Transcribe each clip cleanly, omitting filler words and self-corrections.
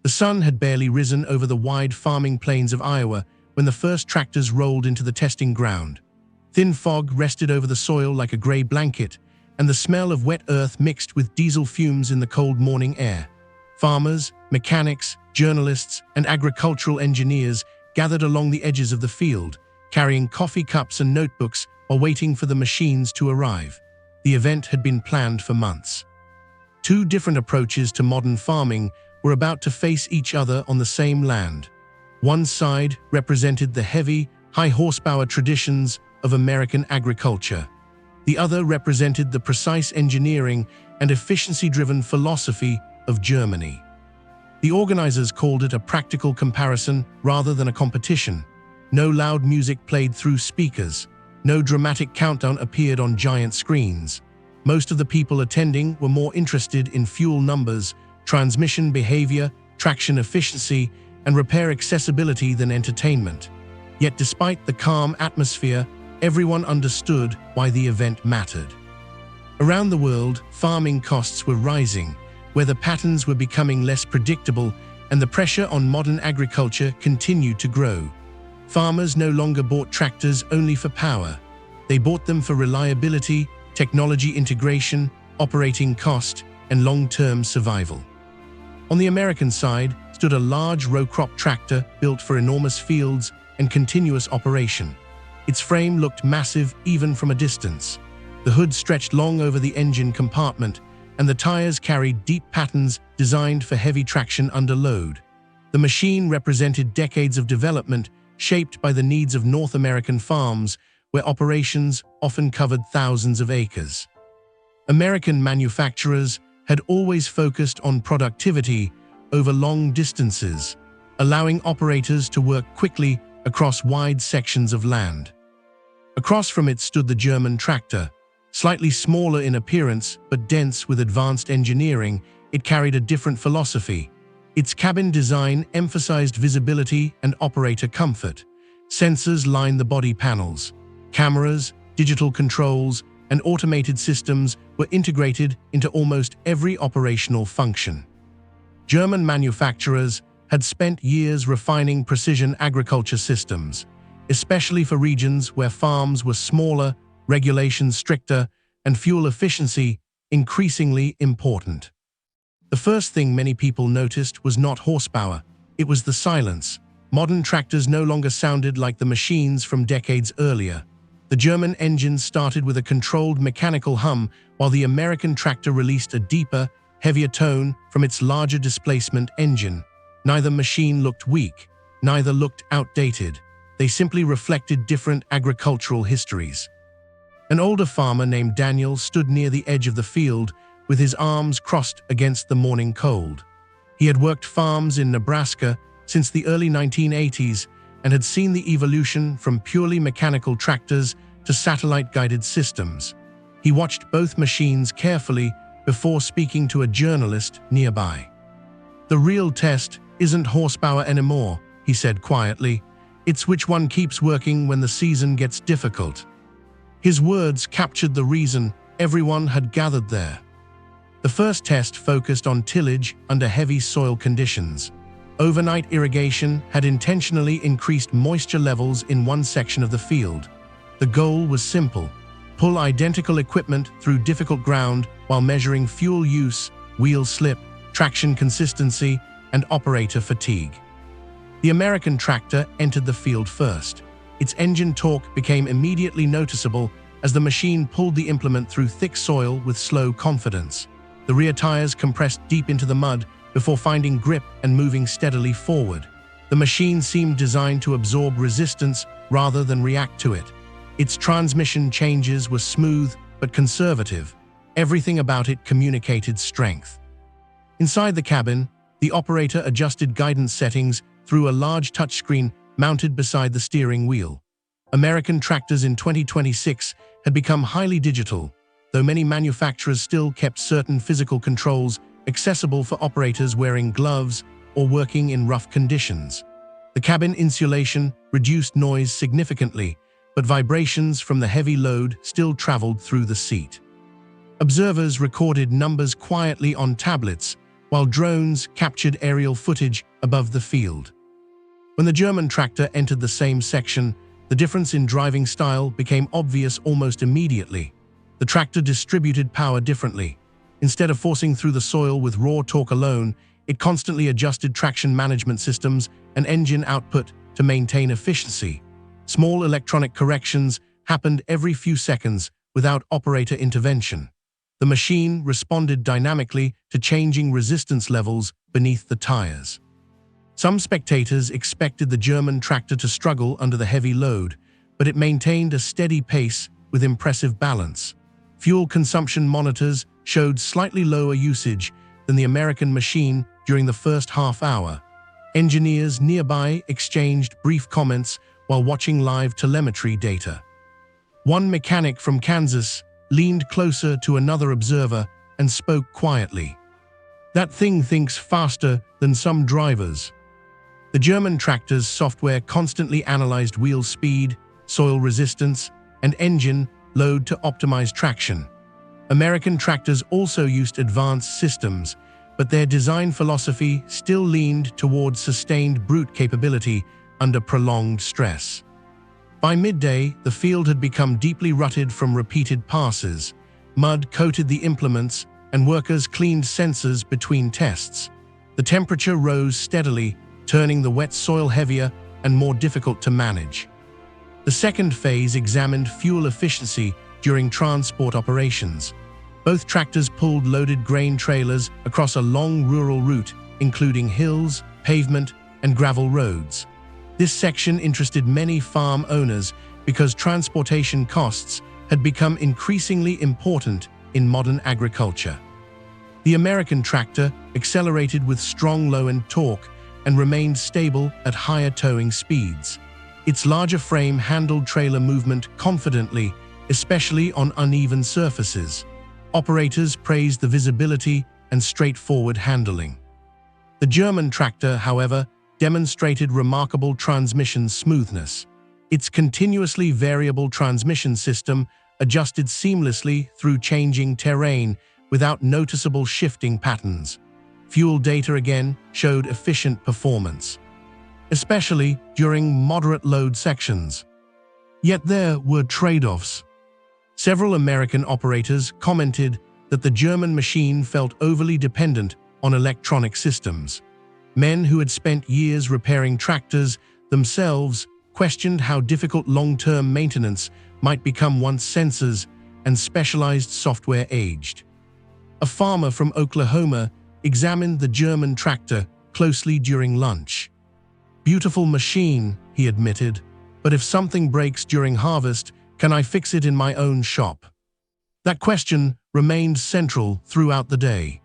The sun had barely risen over the wide farming plains of Iowa when the first tractors rolled into the testing ground. Thin fog rested over the soil like a gray blanket, and the smell of wet earth mixed with diesel fumes in the cold morning air. Farmers, mechanics, journalists, and agricultural engineers gathered along the edges of the field, carrying coffee cups and notebooks while waiting for the machines to arrive. The event had been planned for months. Two different approaches to modern farming were about to face each other on the same land. One side represented the heavy, high-horsepower traditions of American agriculture. The other represented the precise engineering and efficiency-driven philosophy of Germany. The organizers called it a practical comparison rather than a competition. No loud music played through speakers. No dramatic countdown appeared on giant screens. Most of the people attending were more interested in fuel numbers, transmission behavior, traction efficiency, and repair accessibility than entertainment. Yet despite the calm atmosphere, everyone understood why the event mattered. Around the world, farming costs were rising, weather patterns were becoming less predictable, and the pressure on modern agriculture continued to grow. Farmers no longer bought tractors only for power. They bought them for reliability, technology integration, operating cost, and long-term survival. On the American side stood a large row-crop tractor built for enormous fields and continuous operation. Its frame looked massive even from a distance. The hood stretched long over the engine compartment, and the tires carried deep patterns designed for heavy traction under load. The machine represented decades of development shaped by the needs of North American farms, where operations often covered thousands of acres. American manufacturers had always focused on productivity over long distances, allowing operators to work quickly across wide sections of land. Across from it stood the German tractor. Slightly smaller in appearance but dense with advanced engineering, it carried a different philosophy. Its cabin design emphasized visibility and operator comfort. Sensors lined the body panels. Cameras, digital controls, and automated systems were integrated into almost every operational function. German manufacturers had spent years refining precision agriculture systems, especially for regions where farms were smaller, regulations stricter, and fuel efficiency increasingly important. The first thing many people noticed was not horsepower, it was the silence. Modern tractors no longer sounded like the machines from decades earlier. The German engine started with a controlled mechanical hum, while the American tractor released a deeper, heavier tone from its larger displacement engine. Neither machine looked weak, neither looked outdated. They simply reflected different agricultural histories. An older farmer named Daniel stood near the edge of the field with his arms crossed against the morning cold. He had worked farms in Nebraska since the early 1980s and had seen the evolution from purely mechanical tractors to satellite-guided systems. He watched both machines carefully before speaking to a journalist nearby. "The real test isn't horsepower anymore," he said quietly. "It's which one keeps working when the season gets difficult." His words captured the reason everyone had gathered there. The first test focused on tillage under heavy soil conditions. Overnight irrigation had intentionally increased moisture levels in one section of the field. The goal was simple: pull identical equipment through difficult ground while measuring fuel use, wheel slip, traction consistency, and operator fatigue. The American tractor entered the field first. Its engine torque became immediately noticeable as the machine pulled the implement through thick soil with slow confidence. The rear tires compressed deep into the mud before finding grip and moving steadily forward. The machine seemed designed to absorb resistance rather than react to it. Its transmission changes were smooth but conservative. Everything about it communicated strength. Inside the cabin, the operator adjusted guidance settings through a large touchscreen mounted beside the steering wheel. American tractors in 2026 had become highly digital, though many manufacturers still kept certain physical controls accessible for operators wearing gloves or working in rough conditions. The cabin insulation reduced noise significantly, but vibrations from the heavy load still traveled through the seat. Observers recorded numbers quietly on tablets, while drones captured aerial footage above the field. When the German tractor entered the same section, the difference in driving style became obvious almost immediately. The tractor distributed power differently. Instead of forcing through the soil with raw torque alone, it constantly adjusted traction management systems and engine output to maintain efficiency. Small electronic corrections happened every few seconds without operator intervention. The machine responded dynamically to changing resistance levels beneath the tires. Some spectators expected the German tractor to struggle under the heavy load, but it maintained a steady pace with impressive balance. Fuel consumption monitors showed slightly lower usage than the American machine during the first half hour. Engineers nearby exchanged brief comments while watching live telemetry data. One mechanic from Kansas leaned closer to another observer and spoke quietly. "That thing thinks faster than some drivers." The German tractor's software constantly analyzed wheel speed, soil resistance, and engine load to optimize traction. American tractors also used advanced systems, but their design philosophy still leaned toward sustained brute capability under prolonged stress. By midday, the field had become deeply rutted from repeated passes. Mud coated the implements, and workers cleaned sensors between tests. The temperature rose steadily, turning the wet soil heavier and more difficult to manage. The second phase examined fuel efficiency during transport operations. Both tractors pulled loaded grain trailers across a long rural route, including hills, pavement, and gravel roads. This section interested many farm owners because transportation costs had become increasingly important in modern agriculture. The American tractor accelerated with strong low-end torque and remained stable at higher towing speeds. Its larger frame handled trailer movement confidently, especially on uneven surfaces. Operators praised the visibility and straightforward handling. The German tractor, however, demonstrated remarkable transmission smoothness. Its continuously variable transmission system adjusted seamlessly through changing terrain without noticeable shifting patterns. Fuel data again showed efficient performance, especially during moderate load sections. Yet there were trade-offs. Several American operators commented that the German machine felt overly dependent on electronic systems. Men who had spent years repairing tractors themselves questioned how difficult long-term maintenance might become once sensors and specialized software aged. A farmer from Oklahoma examined the German tractor closely during lunch. "Beautiful machine," he admitted, "but if something breaks during harvest, can I fix it in my own shop?" That question remained central throughout the day.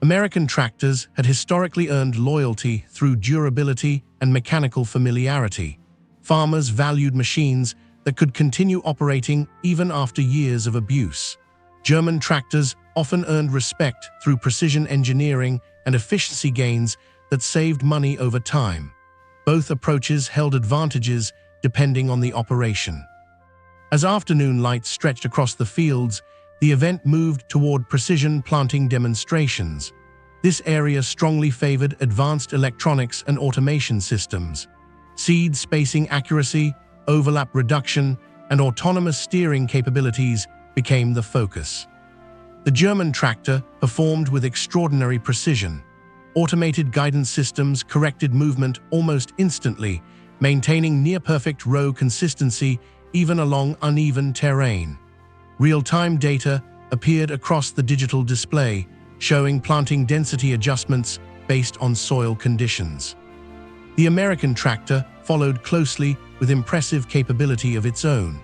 American tractors had historically earned loyalty through durability and mechanical familiarity. Farmers valued machines that could continue operating even after years of abuse. German tractors often earned respect through precision engineering and efficiency gains that saved money over time. Both approaches held advantages depending on the operation. As afternoon light stretched across the fields, the event moved toward precision planting demonstrations. This area strongly favored advanced electronics and automation systems. Seed spacing accuracy, overlap reduction, and autonomous steering capabilities became the focus. The German tractor performed with extraordinary precision. Automated guidance systems corrected movement almost instantly, maintaining near-perfect row consistency even along uneven terrain. Real-time data appeared across the digital display, showing planting density adjustments based on soil conditions. The American tractor followed closely with impressive capability of its own.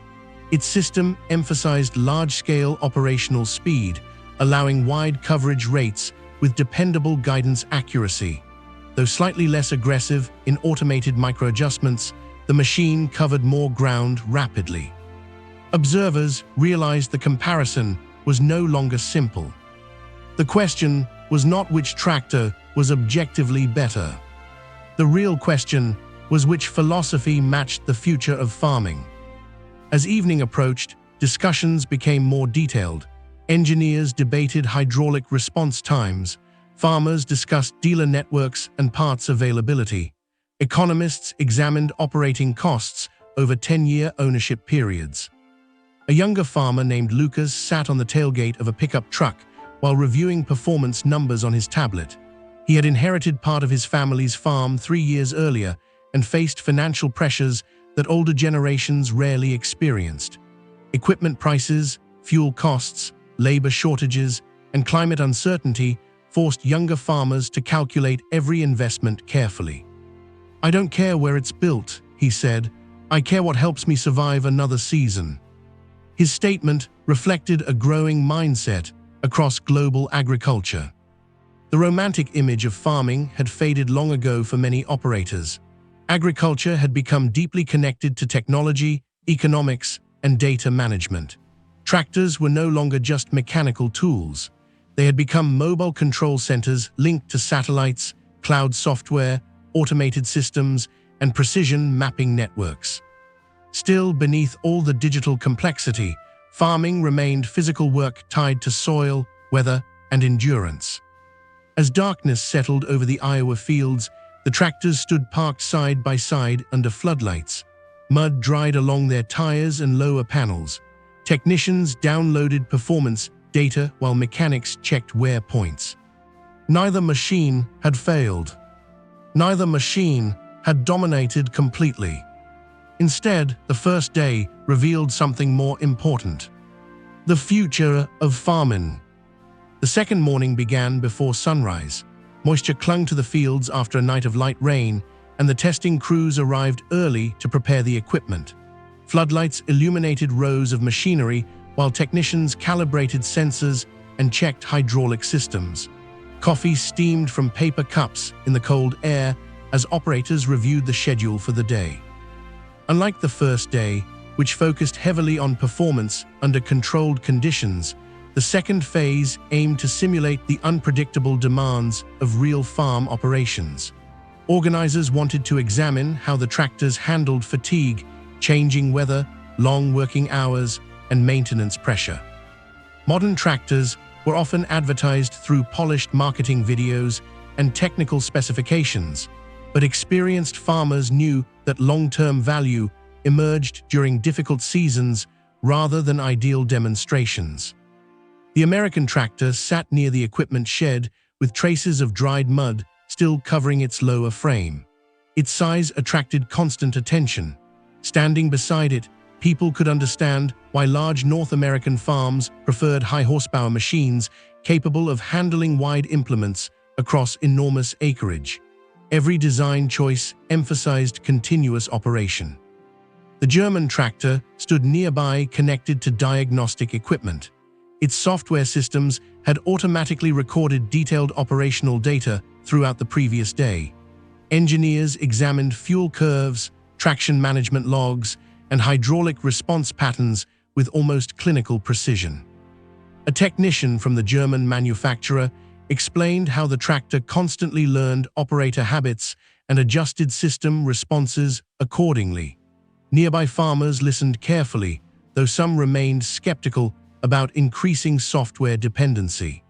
Its system emphasized large-scale operational speed, allowing wide coverage rates with dependable guidance accuracy. Though slightly less aggressive in automated microadjustments, the machine covered more ground rapidly. Observers realized the comparison was no longer simple. The question was not which tractor was objectively better. The real question was which philosophy matched the future of farming. As evening approached, discussions became more detailed. Engineers debated hydraulic response times, Farmers discussed dealer networks and parts availability. Economists examined operating costs over 10-year ownership periods. A younger farmer named Lucas sat on the tailgate of a pickup truck while reviewing performance numbers on his tablet. He had inherited part of his family's farm 3 years earlier and faced financial pressures that older generations rarely experienced. Equipment prices, fuel costs, labor shortages, and climate uncertainty forced younger farmers to calculate every investment carefully. "I don't care where it's built," he said. "I care what helps me survive another season." His statement reflected a growing mindset across global agriculture. The romantic image of farming had faded long ago for many operators. Agriculture had become deeply connected to technology, economics, and data management. Tractors were no longer just mechanical tools. They had become mobile control centers linked to satellites, cloud software, automated systems, and precision mapping networks. Still, beneath all the digital complexity, farming remained physical work tied to soil, weather, and endurance. As darkness settled over the Iowa fields, the tractors stood parked side by side under floodlights. Mud dried along their tires and lower panels. Technicians downloaded performance data while mechanics checked wear points. Neither machine had failed. Neither machine had dominated completely. Instead, the first day revealed something more important: the future of farming. The second morning began before sunrise. Moisture clung to the fields after a night of light rain, and the testing crews arrived early to prepare the equipment. Floodlights illuminated rows of machinery while technicians calibrated sensors and checked hydraulic systems. Coffee steamed from paper cups in the cold air as operators reviewed the schedule for the day. Unlike the first day, which focused heavily on performance under controlled conditions, the second phase aimed to simulate the unpredictable demands of real farm operations. Organizers wanted to examine how the tractors handled fatigue, changing weather, long working hours, and maintenance pressure. Modern tractors were often advertised through polished marketing videos and technical specifications, but experienced farmers knew that long-term value emerged during difficult seasons rather than ideal demonstrations. The American tractor sat near the equipment shed with traces of dried mud still covering its lower frame. Its size attracted constant attention. Standing beside it, people could understand why large North American farms preferred high-horsepower machines capable of handling wide implements across enormous acreage. Every design choice emphasized continuous operation. The German tractor stood nearby, connected to diagnostic equipment. Its software systems had automatically recorded detailed operational data throughout the previous day. Engineers examined fuel curves, traction management logs, and hydraulic response patterns with almost clinical precision. A technician from the German manufacturer explained how the tractor constantly learned operator habits and adjusted system responses accordingly. Nearby farmers listened carefully, though some remained skeptical about increasing software dependency.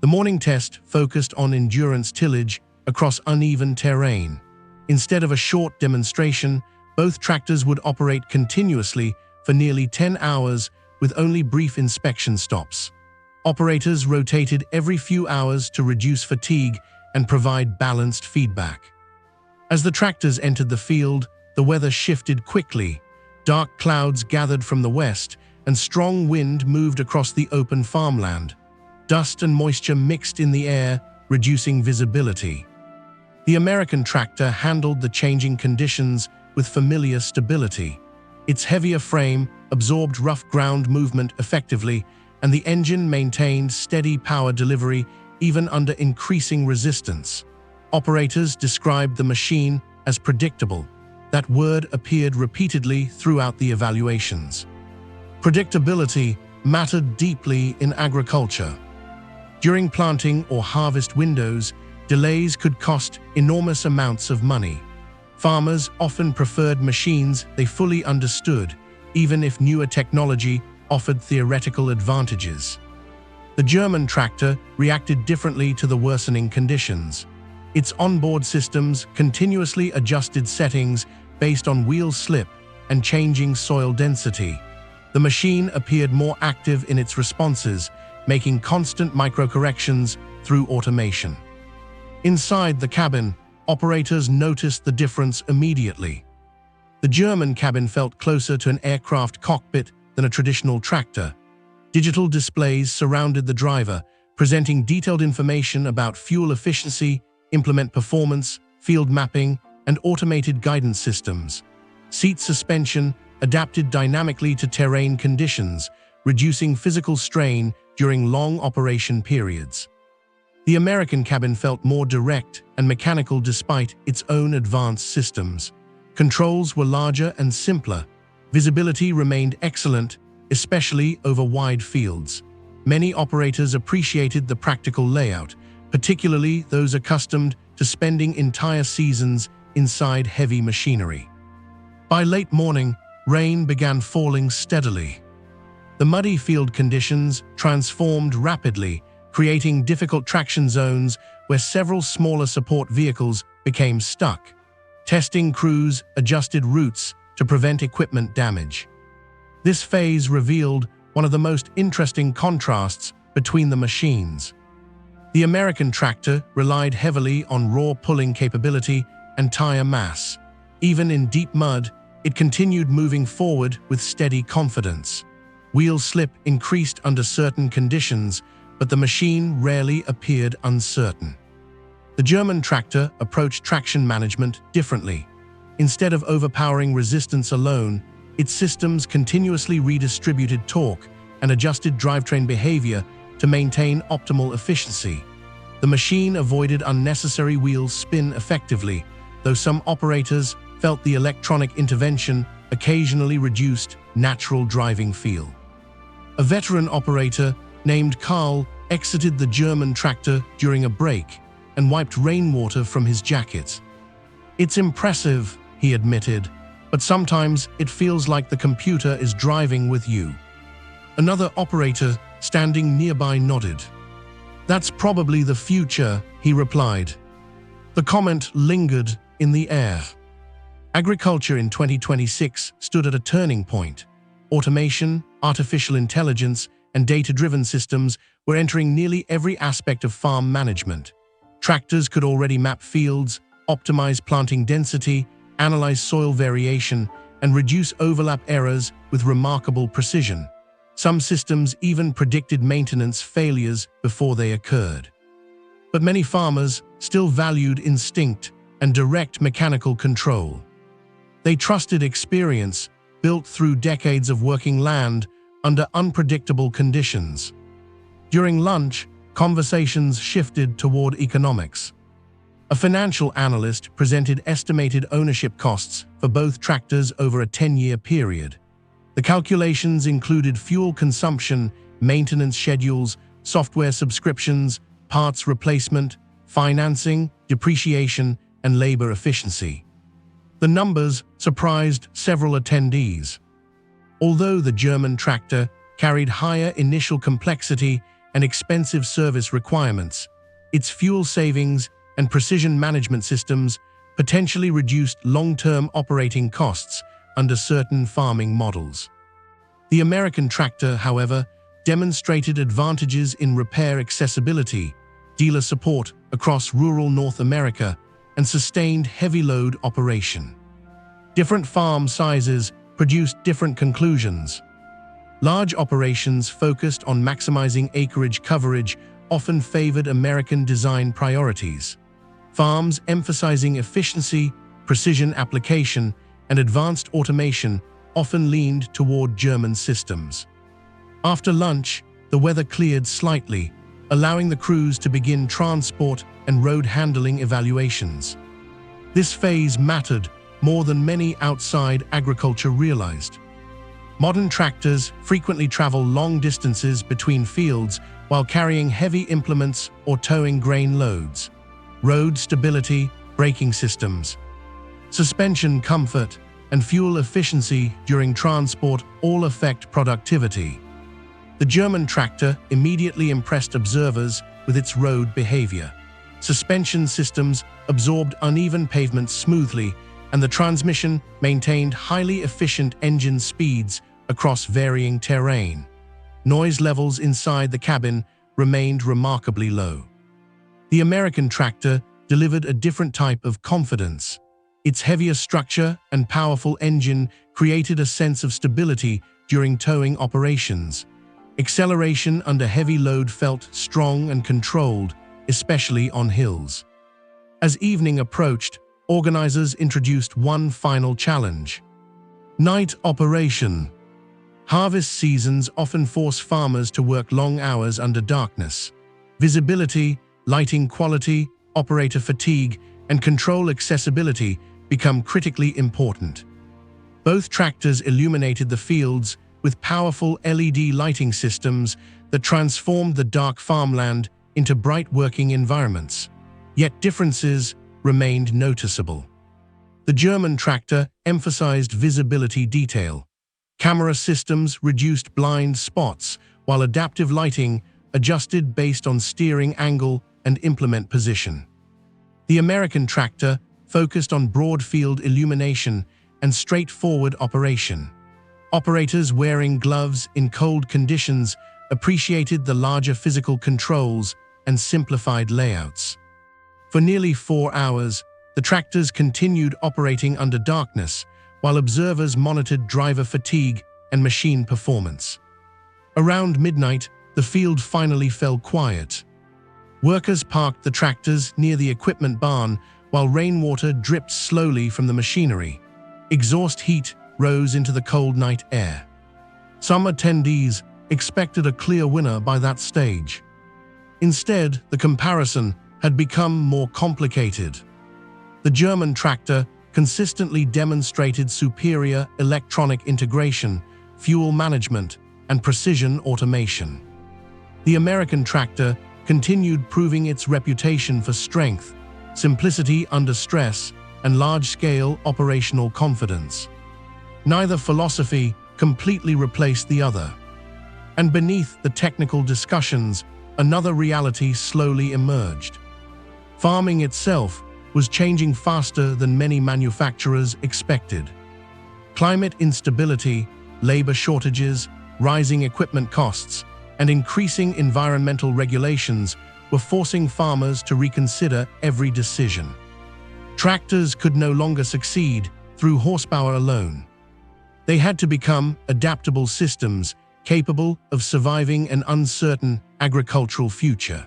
The morning test focused on endurance tillage across uneven terrain. Instead of a short demonstration, both tractors would operate continuously for nearly 10 hours with only brief inspection stops. Operators rotated every few hours to reduce fatigue and provide balanced feedback. As the tractors entered the field, the weather shifted quickly. Dark clouds gathered from the west, and strong wind moved across the open farmland. Dust and moisture mixed in the air, reducing visibility. The American tractor handled the changing conditions with familiar stability. Its heavier frame absorbed rough ground movement effectively, and the engine maintained steady power delivery even under increasing resistance. Operators described the machine as predictable. That word appeared repeatedly throughout the evaluations. Predictability mattered deeply in agriculture. During planting or harvest windows, delays could cost enormous amounts of money. Farmers often preferred machines they fully understood, even if newer technology offered theoretical advantages. The German tractor reacted differently to the worsening conditions. Its onboard systems continuously adjusted settings based on wheel slip and changing soil density. The machine appeared more active in its responses, making constant microcorrections through automation. Inside the cabin, operators noticed the difference immediately. The German cabin felt closer to an aircraft cockpit than a traditional tractor. Digital displays surrounded the driver, presenting detailed information about fuel efficiency, implement performance, field mapping, and automated guidance systems. Seat suspension adapted dynamically to terrain conditions, reducing physical strain during long operation periods. The American cabin felt more direct and mechanical despite its own advanced systems. Controls were larger and simpler. Visibility remained excellent, especially over wide fields. Many operators appreciated the practical layout, particularly those accustomed to spending entire seasons inside heavy machinery. By late morning, rain began falling steadily. The muddy field conditions transformed rapidly, creating difficult traction zones where several smaller support vehicles became stuck. Testing crews adjusted routes to prevent equipment damage. This phase revealed one of the most interesting contrasts between the machines. The American tractor relied heavily on raw pulling capability and tire mass. Even in deep mud, it continued moving forward with steady confidence. Wheel slip increased under certain conditions, but the machine rarely appeared uncertain. The German tractor approached traction management differently. Instead of overpowering resistance alone, its systems continuously redistributed torque and adjusted drivetrain behavior to maintain optimal efficiency. The machine avoided unnecessary wheel spin effectively, though some operators felt the electronic intervention occasionally reduced natural driving feel. A veteran operator named Karl exited the German tractor during a break and wiped rainwater from his jacket. "It's impressive," he admitted, "but sometimes it feels like the computer is driving with you." Another operator standing nearby nodded. "That's probably the future," he replied. The comment lingered in the air. Agriculture in 2026 stood at a turning point. Automation, artificial intelligence, and data-driven systems were entering nearly every aspect of farm management. Tractors could already map fields, optimize planting density, analyze soil variation, and reduce overlap errors with remarkable precision. Some systems even predicted maintenance failures before they occurred. But many farmers still valued instinct and direct mechanical control. They trusted experience built through decades of working land under unpredictable conditions. During lunch, conversations shifted toward economics. A financial analyst presented estimated ownership costs for both tractors over a 10-year period. The calculations included fuel consumption, maintenance schedules, software subscriptions, parts replacement, financing, depreciation, and labor efficiency. The numbers surprised several attendees. Although the German tractor carried higher initial complexity and expensive service requirements, its fuel savings and precision management systems potentially reduced long-term operating costs under certain farming models. The American tractor, however, demonstrated advantages in repair accessibility, dealer support across rural North America, and sustained heavy-load operation. Different farm sizes produced different conclusions. Large operations focused on maximizing acreage coverage often favored American design priorities. Farms emphasizing efficiency, precision application, and advanced automation often leaned toward German systems. After lunch, the weather cleared slightly, allowing the crews to begin transport and road handling evaluations. This phase mattered more than many outside agriculture realized. Modern tractors frequently travel long distances between fields while carrying heavy implements or towing grain loads. Road stability, braking systems, suspension comfort, and fuel efficiency during transport all affect productivity. The German tractor immediately impressed observers with its road behavior. Suspension systems absorbed uneven pavements smoothly, and the transmission maintained highly efficient engine speeds across varying terrain. Noise levels inside the cabin remained remarkably low. The American tractor delivered a different type of confidence. Its heavier structure and powerful engine created a sense of stability during towing operations. Acceleration under heavy load felt strong and controlled, especially on hills. As evening approached, organizers introduced one final challenge: night operation. Harvest seasons often force farmers to work long hours under darkness. Visibility, lighting quality, operator fatigue, and control accessibility become critically important. Both tractors illuminated the fields with powerful LED lighting systems that transformed the dark farmland into bright working environments. Yet differences remained noticeable. The German tractor emphasized visibility detail. Camera systems reduced blind spots, while adaptive lighting adjusted based on steering angle and implement position. The American tractor focused on broad field illumination and straightforward operation. Operators wearing gloves in cold conditions appreciated the larger physical controls and simplified layouts. For nearly 4 hours, the tractors continued operating under darkness, while observers monitored driver fatigue and machine performance. Around midnight, the field finally fell quiet. Workers parked the tractors near the equipment barn while rainwater dripped slowly from the machinery. Exhaust heat rose into the cold night air. Some attendees expected a clear winner by that stage. Instead, the comparison had become more complicated. The German tractor consistently demonstrated superior electronic integration, fuel management, and precision automation. The American tractor continued proving its reputation for strength, simplicity under stress, and large-scale operational confidence. Neither philosophy completely replaced the other. And beneath the technical discussions, another reality slowly emerged. Farming itself was changing faster than many manufacturers expected. Climate instability, labor shortages, rising equipment costs, and increasing environmental regulations were forcing farmers to reconsider every decision. Tractors could no longer succeed through horsepower alone. They had to become adaptable systems capable of surviving an uncertain agricultural future.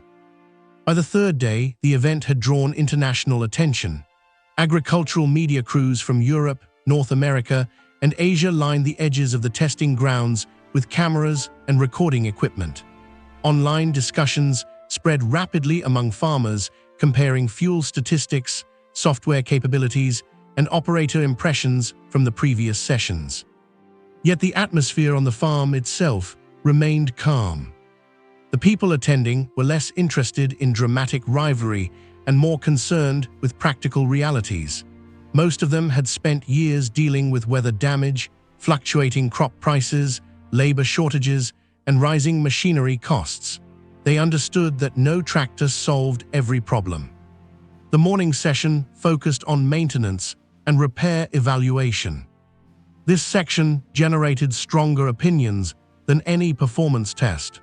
By the third day, the event had drawn international attention. Agricultural media crews from Europe, North America, and Asia lined the edges of the testing grounds with cameras and recording equipment. Online discussions spread rapidly among farmers, comparing fuel statistics, software capabilities, and operator impressions from the previous sessions. Yet the atmosphere on the farm itself remained calm. The people attending were less interested in dramatic rivalry and more concerned with practical realities. Most of them had spent years dealing with weather damage, fluctuating crop prices, labor shortages, and rising machinery costs. They understood that no tractor solved every problem. The morning session focused on maintenance and repair evaluation. This section generated stronger opinions than any performance test.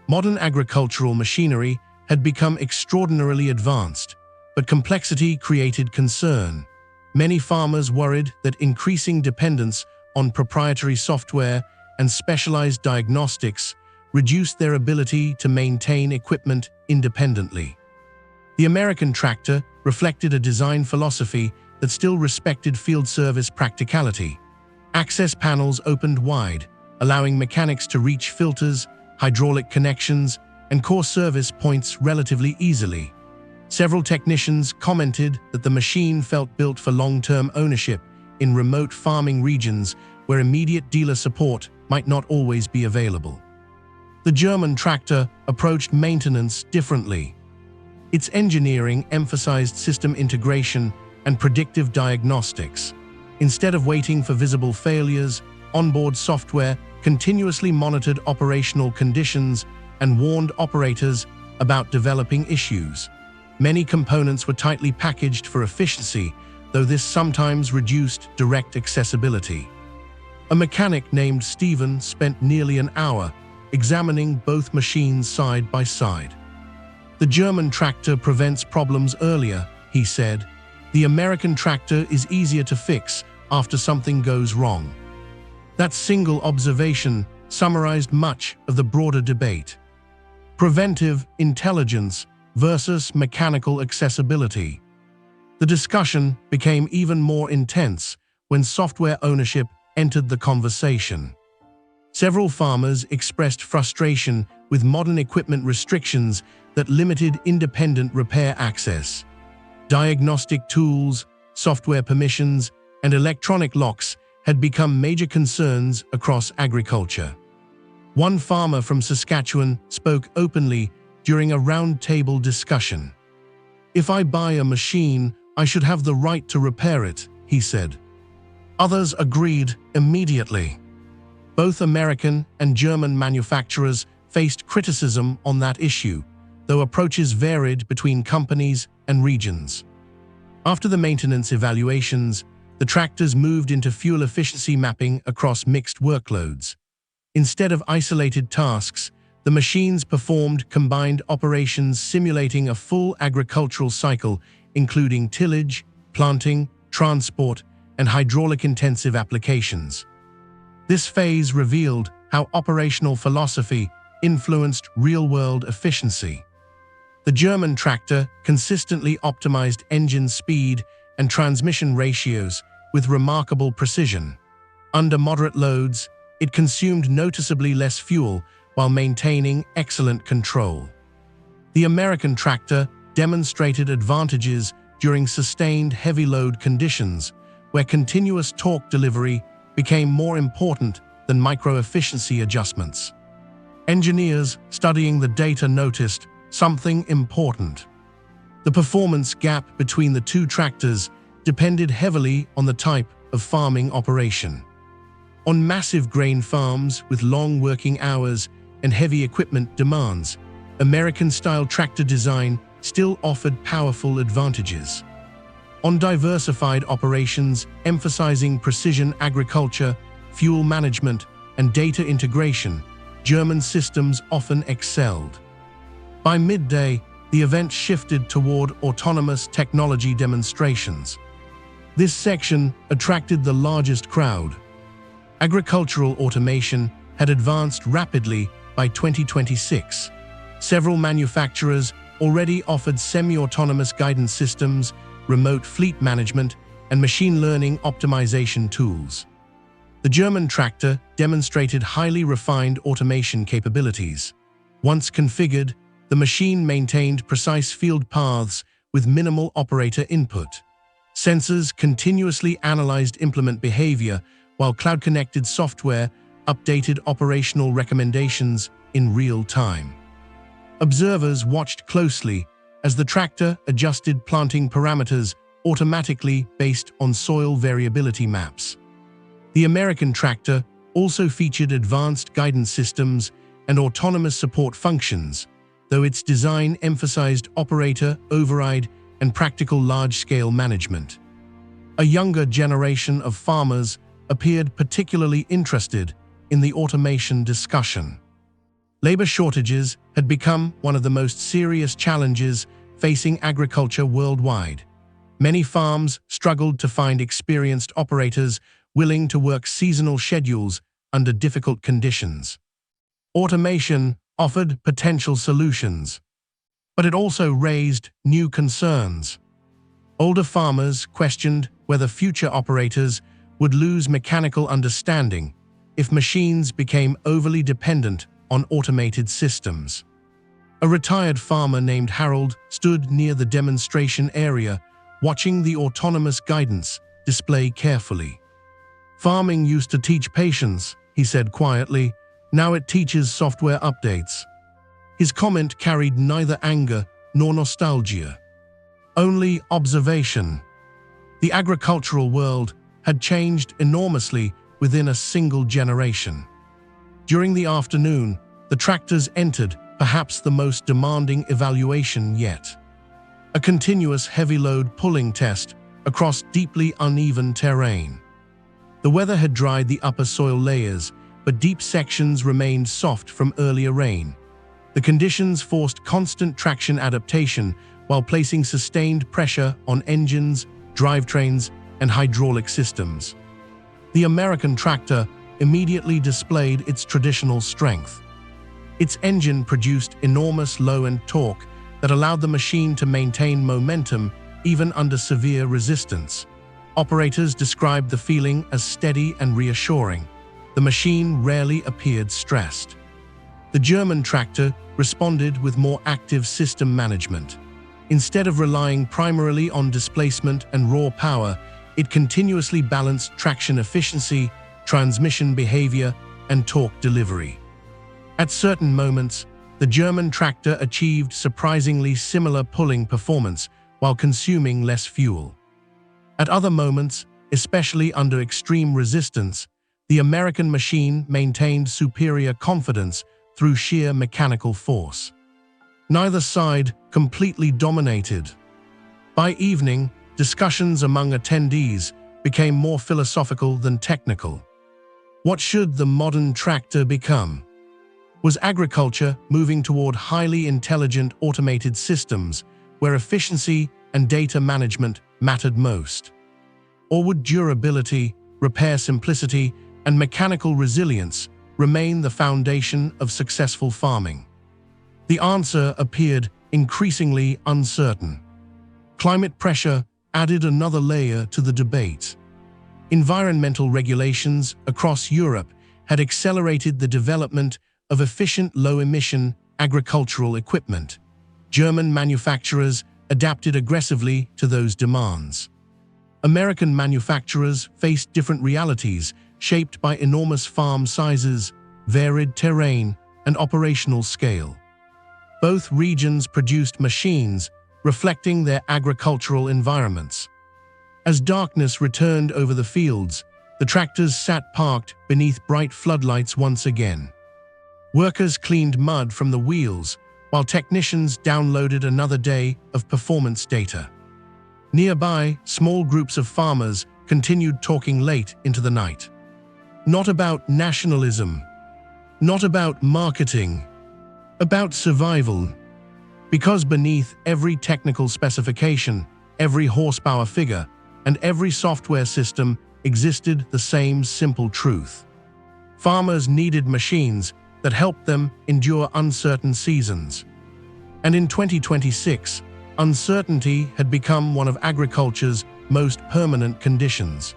Modern agricultural machinery had become extraordinarily advanced, but complexity created concern. Many farmers worried that increasing dependence on proprietary software and specialized diagnostics reduced their ability to maintain equipment independently. The American tractor reflected a design philosophy that still respected field service practicality. Access panels opened wide, allowing mechanics to reach filters, hydraulic connections, and core service points relatively easily. Several technicians commented that the machine felt built for long-term ownership in remote farming regions where immediate dealer support might not always be available. The German tractor approached maintenance differently. Its engineering emphasized system integration and predictive diagnostics. Instead of waiting for visible failures, onboard software continuously monitored operational conditions and warned operators about developing issues. Many components were tightly packaged for efficiency, though this sometimes reduced direct accessibility. A mechanic named Stephen spent nearly an hour examining both machines side by side. "The German tractor prevents problems earlier," he said. "The American tractor is easier to fix after something goes wrong." That single observation summarized much of the broader debate. Preventive intelligence versus mechanical accessibility. The discussion became even more intense when software ownership entered the conversation. Several farmers expressed frustration with modern equipment restrictions that limited independent repair access. Diagnostic tools, software permissions, and electronic locks had become major concerns across agriculture. One farmer from Saskatchewan spoke openly during a roundtable discussion. "If I buy a machine, I should have the right to repair it," he said. Others agreed immediately. Both American and German manufacturers faced criticism on that issue, though approaches varied between companies and regions. After the maintenance evaluations, the tractors moved into fuel efficiency mapping across mixed workloads. Instead of isolated tasks, the machines performed combined operations simulating a full agricultural cycle, including tillage, planting, transport, and hydraulic-intensive applications. This phase revealed how operational philosophy influenced real-world efficiency. The German tractor consistently optimized engine speed and transmission ratios with remarkable precision. Under moderate loads, it consumed noticeably less fuel while maintaining excellent control. The American tractor demonstrated advantages during sustained heavy load conditions, where continuous torque delivery became more important than micro-efficiency adjustments. Engineers studying the data noticed something important. The performance gap between the two tractors depended heavily on the type of farming operation. On massive grain farms with long working hours and heavy equipment demands, American-style tractor design still offered powerful advantages. On diversified operations emphasizing precision agriculture, fuel management, and data integration, German systems often excelled. By midday, the event shifted toward autonomous technology demonstrations. This section attracted the largest crowd. Agricultural automation had advanced rapidly by 2026. Several manufacturers already offered semi-autonomous guidance systems, remote fleet management, and machine learning optimization tools. The German tractor demonstrated highly refined automation capabilities. Once configured, the machine maintained precise field paths with minimal operator input. Sensors continuously analyzed implement behavior, while cloud-connected software updated operational recommendations in real time. Observers watched closely as the tractor adjusted planting parameters automatically based on soil variability maps. The American tractor also featured advanced guidance systems and autonomous support functions, though its design emphasized operator override and practical large-scale management. A younger generation of farmers appeared particularly interested in the automation discussion. Labor shortages had become one of the most serious challenges facing agriculture worldwide. Many farms struggled to find experienced operators willing to work seasonal schedules under difficult conditions. Automation offered potential solutions, but it also raised new concerns. Older farmers questioned whether future operators would lose mechanical understanding if machines became overly dependent on automated systems. A retired farmer named Harold stood near the demonstration area, watching the autonomous guidance display carefully. "Farming used to teach patience," he said quietly. "Now it teaches software updates." His comment carried neither anger nor nostalgia, only observation. The agricultural world had changed enormously within a single generation. During the afternoon, the tractors entered perhaps the most demanding evaluation yet. A continuous heavy-load pulling test across deeply uneven terrain. The weather had dried the upper soil layers, but deep sections remained soft from earlier rain. The conditions forced constant traction adaptation while placing sustained pressure on engines, drivetrains, and hydraulic systems. The American tractor immediately displayed its traditional strength. Its engine produced enormous low-end torque that allowed the machine to maintain momentum even under severe resistance. Operators described the feeling as steady and reassuring. The machine rarely appeared stressed. The German tractor responded with more active system management. Instead of relying primarily on displacement and raw power, it continuously balanced traction efficiency, transmission behavior, and torque delivery. At certain moments, the German tractor achieved surprisingly similar pulling performance while consuming less fuel. At other moments, especially under extreme resistance, the American machine maintained superior confidence through sheer mechanical force. Neither side completely dominated. By evening, discussions among attendees became more philosophical than technical. What should the modern tractor become? Was agriculture moving toward highly intelligent automated systems where efficiency and data management mattered most? Or would durability, repair simplicity, and mechanical resilience remain the foundation of successful farming? The answer appeared increasingly uncertain. Climate pressure added another layer to the debate. Environmental regulations across Europe had accelerated the development of efficient low-emission agricultural equipment. German manufacturers adapted aggressively to those demands. American manufacturers faced different realities shaped by enormous farm sizes, varied terrain, and operational scale. Both regions produced machines reflecting their agricultural environments. As darkness returned over the fields, the tractors sat parked beneath bright floodlights once again. Workers cleaned mud from the wheels, while technicians downloaded another day of performance data. Nearby, small groups of farmers continued talking late into the night. Not about nationalism, not about marketing, about survival. Because beneath every technical specification, every horsepower figure, and every software system existed the same simple truth. Farmers needed machines that helped them endure uncertain seasons. And in 2026, uncertainty had become one of agriculture's most permanent conditions.